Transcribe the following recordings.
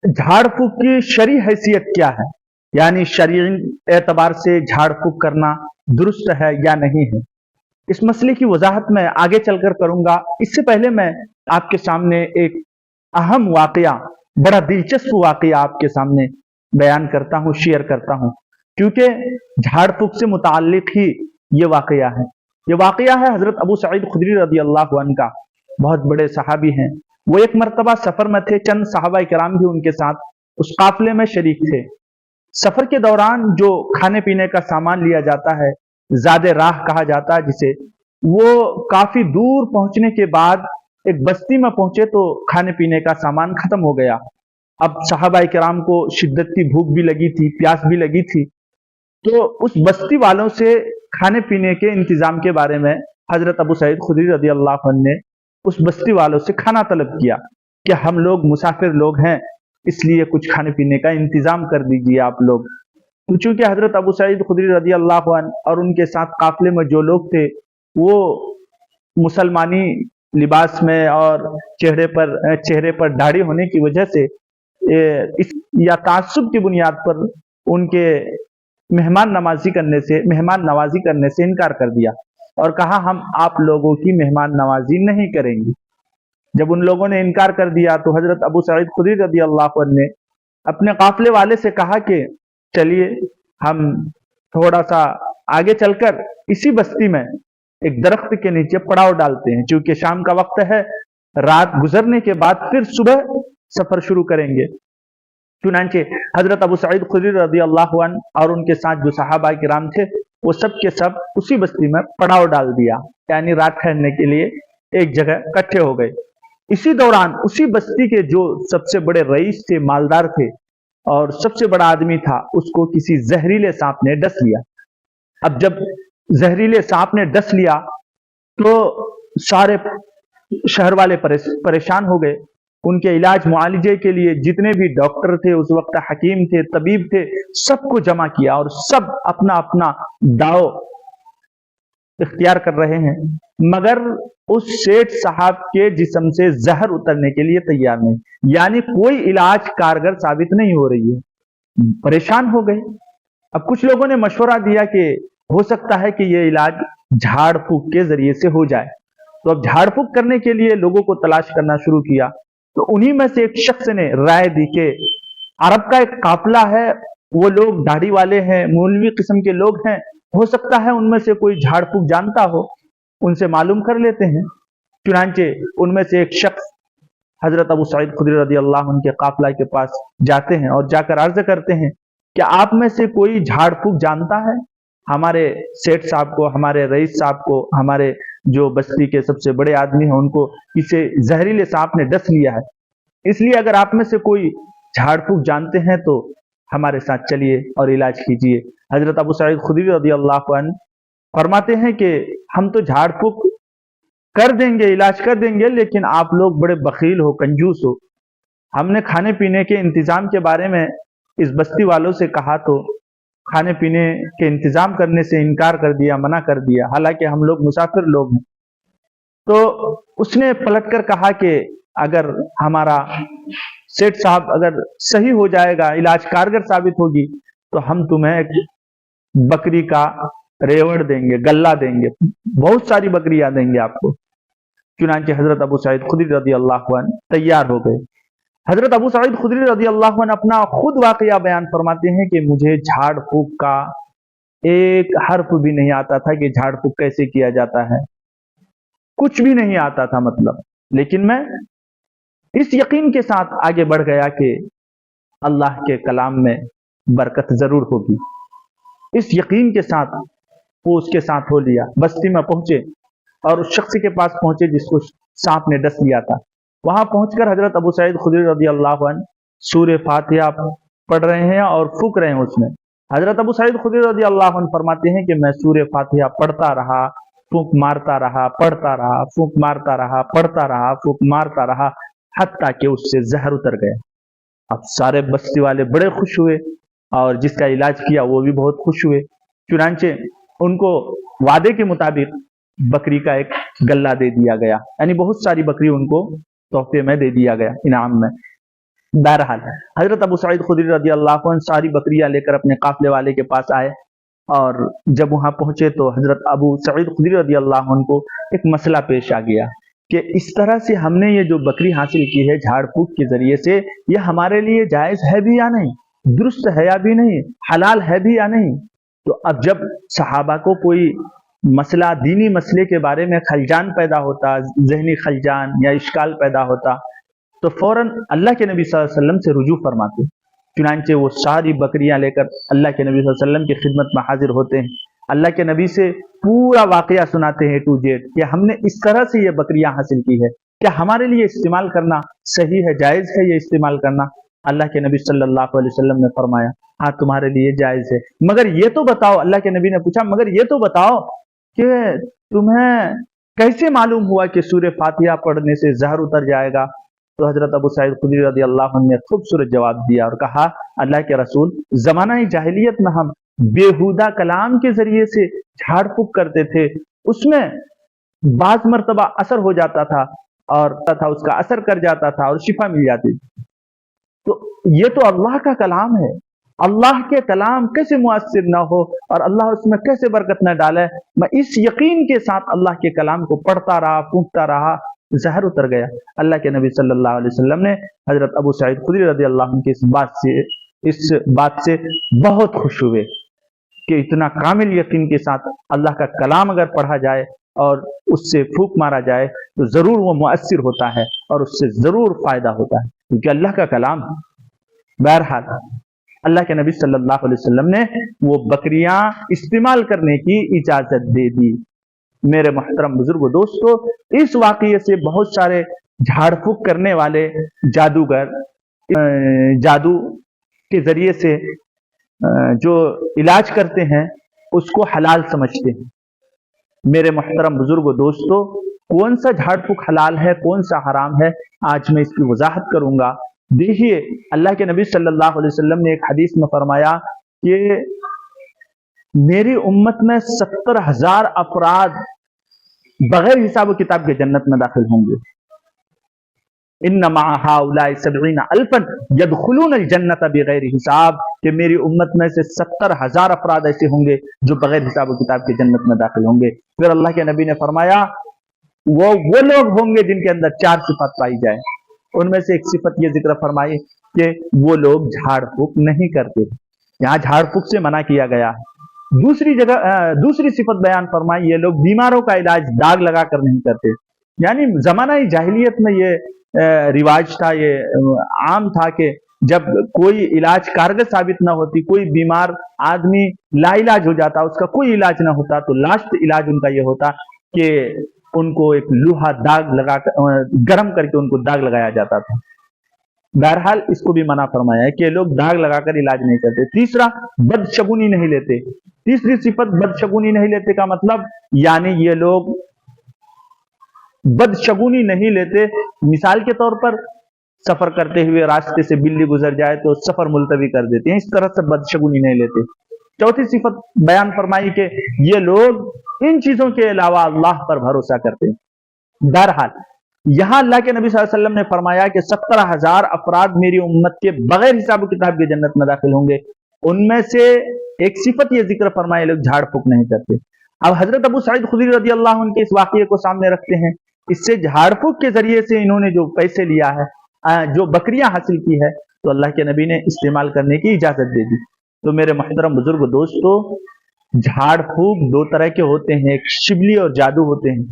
جھاڑ پھونک کی شرعی حیثیت کیا ہے، یعنی شرعی اعتبار سے جھاڑ پھونک کرنا درست ہے یا نہیں ہے، اس مسئلے کی وضاحت میں آگے چل کر کروں گا۔ اس سے پہلے میں آپ کے سامنے ایک اہم واقعہ، بڑا دلچسپ واقعہ آپ کے سامنے بیان کرتا ہوں، شیئر کرتا ہوں، کیونکہ جھاڑ پھونک سے متعلق ہی یہ واقعہ ہے۔ یہ واقعہ ہے حضرت ابو سعید خدری رضی اللہ عنہ کا، بہت بڑے صحابی ہیں۔ وہ ایک مرتبہ سفر میں تھے، چند صحابہ کرام بھی ان کے ساتھ اس قافلے میں شریک تھے۔ سفر کے دوران جو کھانے پینے کا سامان لیا جاتا ہے، زاد راہ کہا جاتا ہے جسے، وہ کافی دور پہنچنے کے بعد ایک بستی میں پہنچے تو کھانے پینے کا سامان ختم ہو گیا۔ اب صحابہ کرام کو شدت کی بھوک بھی لگی تھی، پیاس بھی لگی تھی، تو اس بستی والوں سے کھانے پینے کے انتظام کے بارے میں حضرت ابو سعید خدری رضی اللہ عنہ نے اس بستی والوں سے کھانا طلب کیا کہ ہم لوگ مسافر لوگ ہیں، اس لیے کچھ کھانے پینے کا انتظام کر دیجیے آپ لوگ۔ تو چونکہ حضرت ابو سعید خدری رضی اللہ عنہ اور ان کے ساتھ قافلے میں جو لوگ تھے وہ مسلمانی لباس میں اور چہرے پر داڑھی ہونے کی وجہ سے یا تعصب کی بنیاد پر ان کے مہمان نوازی کرنے سے انکار کر دیا اور کہا ہم آپ لوگوں کی مہمان نوازی نہیں کریں گے۔ جب ان لوگوں نے انکار کر دیا تو حضرت ابو سعید خدری رضی اللہ عنہ نے اپنے قافلے والے سے کہا کہ چلیے ہم تھوڑا سا آگے چل کر اسی بستی میں ایک درخت کے نیچے پڑاؤ ڈالتے ہیں، چونکہ شام کا وقت ہے، رات گزرنے کے بعد پھر صبح سفر شروع کریں گے۔ چنانچہ حضرت ابو سعید خدری رضی اللہ عنہ اور ان کے ساتھ جو صحابہ کرام تھے وہ سب کے سب اسی بستی میں پڑاؤ ڈال دیا، یعنی رات ٹھہرنے کے لیے ایک جگہ اکٹھے ہو گئے۔ اسی دوران اسی بستی کے جو سب سے بڑے رئیس تھے، مالدار تھے اور سب سے بڑا آدمی تھا، اس کو کسی زہریلے سانپ نے ڈس لیا۔ اب جب زہریلے سانپ نے ڈس لیا تو سارے شہر والے پریشان ہو گئے۔ ان کے علاج معالجے کے لیے جتنے بھی ڈاکٹر تھے اس وقت، حکیم تھے، طبیب تھے، سب کو جمع کیا اور سب اپنا اپنا داؤ اختیار کر رہے ہیں، مگر اس سیٹ صاحب کے جسم سے زہر اترنے کے لیے تیار نہیں، یعنی کوئی علاج کارگر ثابت نہیں ہو رہی ہے۔ پریشان ہو گئے۔ اب کچھ لوگوں نے مشورہ دیا کہ ہو سکتا ہے کہ یہ علاج جھاڑ پھونک کے ذریعے سے ہو جائے۔ تو اب جھاڑ پھونک کرنے کے لیے لوگوں کو تلاش کرنا شروع کیا، تو انہی میں سے ایک شخص نے رائے دی کہ عرب کا ایک قافلہ ہے، وہ لوگ داڑھی والے ہیں، مولوی قسم کے لوگ ہیں، ہو سکتا ہے ان میں سے کوئی جھاڑ پھونک جانتا ہو، ان سے معلوم کر لیتے ہیں۔ چنانچہ ان میں سے ایک شخص حضرت ابو سعید خدری رضی اللہ عنہ کے قافلہ کے پاس جاتے ہیں اور جا کر عرض کرتے ہیں کہ آپ میں سے کوئی جھاڑ پھونک جانتا ہے؟ ہمارے سیٹ صاحب کو، ہمارے رئیس صاحب کو، ہمارے جو بستی کے سب سے بڑے آدمی ہیں ان کو اسے زہریلے سانپ نے ڈس لیا ہے، اس لیے اگر آپ میں سے کوئی جھاڑ پھونک جانتے ہیں تو ہمارے ساتھ چلیے اور علاج کیجیے۔ حضرت ابو سعید خدری رضی اللہ عنہ فرماتے ہیں کہ ہم تو جھاڑ پھونک کر دیں گے، علاج کر دیں گے، لیکن آپ لوگ بڑے بخیل ہو، کنجوس ہو۔ ہم نے کھانے پینے کے انتظام کے بارے میں اس بستی والوں سے کہا تو کھانے پینے کے انتظام کرنے سے انکار کر دیا، منع کر دیا، حالانکہ ہم لوگ مسافر لوگ ہیں۔ تو اس نے پلٹ کر کہا کہ اگر ہمارا سیٹ صاحب اگر صحیح ہو جائے گا، علاج کارگر ثابت ہوگی، تو ہم تمہیں ایک بکری کا ریوڑ دیں گے، گلہ دیں گے، بہت ساری بکریاں دیں گے آپ کو۔ چنانچہ حضرت ابو سعید خدری رضی اللہ عنہ تیار ہو گئے۔ حضرت ابو سعید خدری رضی اللہ عنہ اپنا خود واقعہ بیان فرماتے ہیں کہ مجھے جھاڑ پھونک کا ایک حرف بھی نہیں آتا تھا کہ جھاڑ پھونک کیسے کیا جاتا ہے، کچھ بھی نہیں آتا تھا مطلب، لیکن میں اس یقین کے ساتھ آگے بڑھ گیا کہ اللہ کے کلام میں برکت ضرور ہوگی۔ اس یقین کے ساتھ وہ اس کے ساتھ ہو لیا، بستی میں پہنچے اور اس شخص کے پاس پہنچے جس کو سانپ نے ڈس لیا تھا۔ وہاں پہنچ کر حضرت ابو سعید خدری رضی اللہ عنہ سورہ فاتحہ پڑھ رہے ہیں اور پھونک رہے ہیں اس میں۔ حضرت ابو سعید خدری رضی اللہ عنہ فرماتے ہیں کہ میں سورہ فاتحہ پڑھتا رہا، پھونک مارتا رہا، پڑھتا رہا، پھونک مارتا رہا، پڑھتا رہا، پھونک مارتا رہا، حتیٰ کہ اس سے زہر اتر گیا۔ اب سارے بستی والے بڑے خوش ہوئے اور جس کا علاج کیا وہ بھی بہت خوش ہوئے۔ چنانچہ ان کو وعدے کے مطابق بکری کا ایک گلہ دے دیا گیا، یعنی بہت ساری بکری ان کو تحفے میں دے دیا گیا، انعام میں۔ बहरहाल हजरत अबू सईद खुदरी रजी अल्लाह अन्हु सारी बकरियां लेकर अपने काफले वाले के पास आए, और जब वहां पहुंचे तो हजरत अबू सईद खुदरी रजी अल्लाह अन्हु को एक मसला पेश आ गया कि इस तरह से हमने ये जो बकरी हासिल की है झाड़ फूक के जरिए से, ये हमारे लिए जायज है भी या नहीं, दुरुस्त है या भी नहीं, हलाल है भी या नहीं। तो अब जब सहाबा को कोई मसला, दीनी मसले के बारे में खलजान पैदा होता, जहनी खलजान या इश्काल पैदा होता, तो फौरन अल्लाह के नबी सल्लल्लाहु अलैहि वसल्लम से रुजू फरमाते। चुनांचे वो सारी बकरियां लेकर अल्लाह के नबी सल्लल्लाहु अलैहि वसल्लम की खिदमत में हाजिर होते हैं, अल्लाह के नबी से पूरा वाकया सुनाते हैं टू जेड कि हमने इस तरह से ये बकरियां हासिल की है, क्या हमारे लिए इस्तेमाल करना सही है, जायज है ये इस्तेमाल करना। अल्लाह के नबी सल्लल्लाहु अलैहि वसल्लम ने फरमाया हाँ तुम्हारे लिए जायज है, मगर ये तो बताओ, अल्लाह के नबी ने पूछा मगर ये तो बताओ कि तुम्हें कैसे मालूम हुआ कि सूरह फातिहा पढ़ने से जहर उतर जाएगा। तो हजरत अबू सईद खुदरी रज़ी अल्लाह अन्हु ने खूबसूरत जवाब दिया और कहा अल्लाह के रसूल, जमाना जाहिलियत में हम बेहुदा कलाम के जरिए से झाड़ फूक करते थे, उसमें बाज मर्तबा असर हो जाता था और तथा उसका असर कर जाता था और शिफा मिल जाती थी। तो ये तो अल्लाह का कलाम है, अल्लाह के कलाम कैसे मुअस्सिर ना हो और अल्लाह उसमें कैसे बरकत न डाले। मैं इस यकीन के साथ अल्लाह के कलाम को पढ़ता रहा, फूंकता रहा, जहर उतर गया। अल्लाह के नबी सल्लल्लाहु अलैहि वसल्लम ने हजरत अबू सईद खुदरी रज़ी अल्लाह अन्हु की इस बात से बहुत खुश हुए कि इतना कामिल यकीन के साथ अल्लाह का कलाम अगर पढ़ा जाए और उससे फूंक मारा जाए तो जरूर वो मुअस्सिर होता है और उससे जरूर फायदा होता है, क्योंकि अल्लाह का कलाम। बहरहाल अल्लाह के नबी सल्लल्लाहु अलैहि वसल्लम ने वो बकरियां इस्तेमाल करने की इजाजत दे दी। मेरे मोहतरम बुजुर्गो दोस्तों, इस वाकये से बहुत सारे झाड़ फूक करने वाले जादूगर जादू के जरिए से जो इलाज करते हैं उसको हलाल समझते हैं। मेरे मोहतरम बुजुर्गो दोस्तों, कौन सा झाड़ फूक हलाल है, कौन सा हराम है, आज मैं इसकी वजाहत करूंगा। देखिए अल्लाह के नबी सल्लल्लाहु अलैहि वसल्लम ने एक हदीस में फरमाया कि मेरी उम्मत में 70,000 अफराद बगैर हिसाब किताब के जन्नत में दाखिल होंगे। इन्नमा हाउलाई 70 अल्फन यदखुलून जन्नत बिगैर हिसाब, कि मेरी उम्मत में से 70,000 अफराद ऐसे होंगे जो बगैर हिसाब किताब के जन्नत में दाखिल होंगे। फिर अल्लाह के नबी ने फरमाया वो लोग होंगे जिनके अंदर 4 सिफत पाई जाए। उनमें से एक सिफत ये जिक्र फरमाई कि वो लोग झाड़ फूक नहीं करते, यहाँ झाड़ फूक से मना किया गया है। दूसरी जगह दूसरी सिफत बयान फरमाई, ये लोग बीमारों का इलाज दाग लगा कर नहीं करते। यानी जमाना जाहिलियत में ये रिवाज था, ये आम था कि जब कोई इलाज कारगर साबित ना होती, कोई बीमार आदमी लाइलाज हो जाता, उसका कोई इलाज ना होता, तो लास्ट इलाज उनका ये होता कि उनको एक लोहा दाग लगा गर्म करके उनको दाग लगाया जाता था। बहरहाल इसको भी मना फरमाया है कि लोग दाग लगाकर इलाज नहीं करते। तीसरा, बदशगुनी नहीं लेते। तीसरी सिफत बदशगुनी नहीं लेते का मतलब यानी ये लोग बदशगुनी नहीं लेते। मिसाल के तौर पर सफर करते हुए रास्ते से बिल्ली गुजर जाए तो सफर मुलतवी कर देते हैं, इस तरह से बदशगुनी नहीं लेते। चौथी सिफत बयान फरमाई कि ये लोग इन चीजों के अलावा अल्लाह पर भरोसा करते हैं। बहरहाल यहां अल्लाह के नबी सल्लल्लाहु अलैहि वसल्लम ने फरमाया कि 70,000 अफराद मेरी उम्मत के बगैर हिसाब किताब के जन्नत में दाखिल होंगे। उनमें से एक सिफत ये जिक्र फरमाए लोग झाड़ फूक नहीं करते। अब हजरत अबू सईद खुदरी रज़ी अल्लाह अन्हु के इस वाकये को सामने रखते हैं। इससे झाड़ फूक के जरिए से इन्होंने जो पैसे लिया है, जो बकरियां हासिल की है, तो अल्लाह के नबी ने इस्तेमाल करने की इजाजत दे दी। तो मेरे मोहतरम बुजुर्ग दोस्तों, झाड़ फूक 2 तरह के होते हैं, एक शिबली और जादू होते हैं।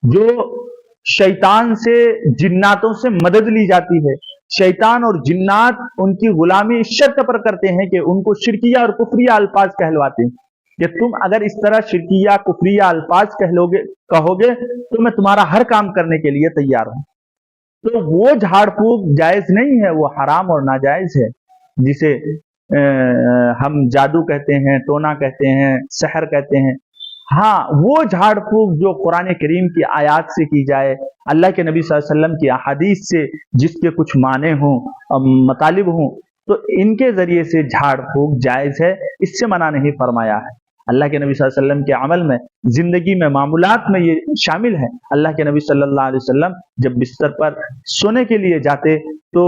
जो शैतान से, जिन्नातों से मदद ली जाती है। शैतान और जिन्नात उनकी गुलामी इस शर्त पर करते हैं कि उनको शिरकिया और कुफरिया अल्फाज कहलवाते हैं कि तुम अगर इस तरह शिरकिया कुफरिया अल्फाज कहोगे तो मैं तुम्हारा हर काम करने के लिए तैयार हूं। तो वो झाड़ फूक जायज नहीं है, वो हराम और नाजायज है, जिसे हम जादू कहते हैं, टोना कहते हैं, सहर कहते हैं। हाँ, वो झाड़ फूक जो कुरान करीम की आयत से की जाए, अल्लाह के नबी सल्लल्लाहु अलैहि वसल्लम की अहादीस से जिसके कुछ माने हों, मतलब हों, तो इनके जरिए से झाड़ फूक जायज है, इससे मना नहीं फरमाया है। अल्लाह के नबी सल्लल्लाहु अलैहि वसल्लम के अमल में, जिंदगी में, मामूलात में ये शामिल है। अल्लाह के नबी सल्लल्लाहु अलैहि वसल्लम जब बिस्तर पर सोने के लिए जाते तो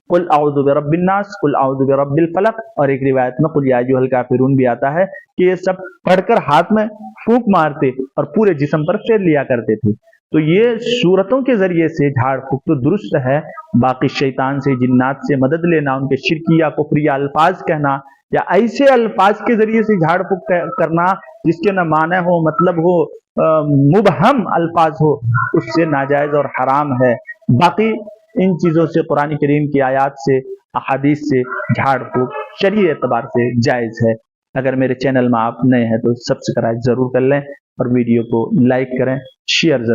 कुल औज़ु बिरब्बिन नास, कुल औज़ु बिरब्बिल फलक, और एक रिवायत में कुल या अय्युहल काफिरून भी आता है कि ये सब पढ़कर हाथ में फूंक मारते और पूरे जिस्म पर फेर लिया करते थे। तो ये सूरतों के जरिए से झाड़ फूंक तो दुरुस्त है, बाकी शैतान से, जिन्नात से मदद लेना, उनके शिरकिया कुफरिया अल्फाज कहना या ऐसे अल्फाज के जरिए से झाड़ फूंक करना जिसके न माने हो, मतलब हो, मुबहम अल्फाज हो, उससे नाजायज और हराम है। बाकी इन चीजों से, कुरान करीम की आयात से, अहादीस से झाड़ फूंक शरई एतबार से जायज है। अगर मेरे चैनल में आप नए हैं तो सब्सक्राइब जरूर कर लें और वीडियो को लाइक करें, शेयर जरूर